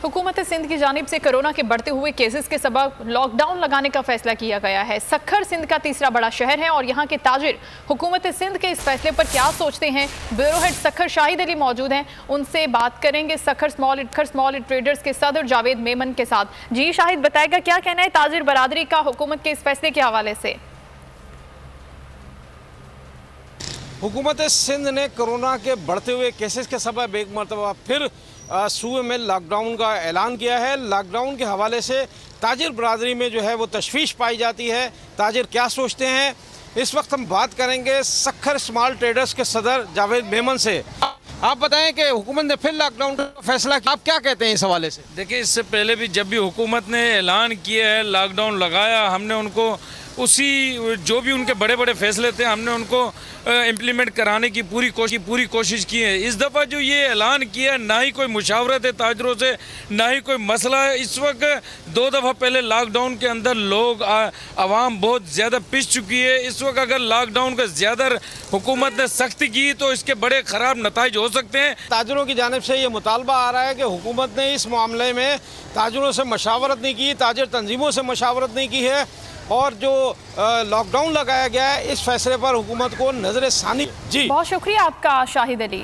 हुकूमत सिंध की जानिब से कोरोना के बढ़ते हुए केसेस के सबब लॉकडाउन लगाने का फैसला किया गया है। सखर सिंध का तीसरा बड़ा शहर है और यहाँ के ताजिर हुकूमत सिंध के इस फैसले पर क्या सोचते हैं। ब्यूरो हेड सखर शाहिद अली मौजूद हैं, उनसे बात करेंगे सखर स्मॉल ट्रेडर्स के सदर जावेद मेमन के साथ। जी शाहिद, बताएगा क्या कहना है ताजिर बरादरी का हुकूमत के इस फैसले के हवाले से। हुकूमत सिंध ने कोरोना के बढ़ते हुए केसेस के सबब एक मरतबा फिर सूबे में लॉकडाउन का ऐलान किया है। लॉकडाउन के हवाले से ताजिर बरादरी में जो है वो तशवीश पाई जाती है। ताजिर क्या सोचते हैं, इस वक्त हम बात करेंगे सखर स्मॉल ट्रेडर्स के सदर जावेद मेमन से। आप बताएं कि हुकूमत ने फिर लॉकडाउन का फैसला किया, आप क्या कहते हैं इस हवाले से। देखिए, इससे पहले भी जब भी हुकूमत ने ऐलान किया है, लॉकडाउन लगाया, हमने उनको उसी जो भी उनके बड़े बड़े फैसले थे हमने उनको इम्प्लीमेंट कराने की पूरी कोशिश की है। इस दफ़ा जो ये ऐलान किया, ना ही कोई मुशावरत है ताजरों से, ना ही कोई मसला है। इस वक्त 2 दफ़ा पहले लॉकडाउन के अंदर लोग आवाम बहुत ज़्यादा पिस चुकी है। इस वक्त अगर लॉकडाउन का ज़्यादा हुकूमत ने सख्ती की तो इसके बड़े ख़राब नताइज हो सकते हैं। ताजरों की जानिब से ये मुतालबा आ रहा है कि हुकूमत ने इस मामले में ताजरों से मशावरत नहीं की, ताजिर तंजीमों से मशावरत नहीं की है और जो लॉकडाउन लगाया गया है इस फैसले पर हुकूमत को नजर सानी। जी बहुत शुक्रिया आपका शाहिद अली।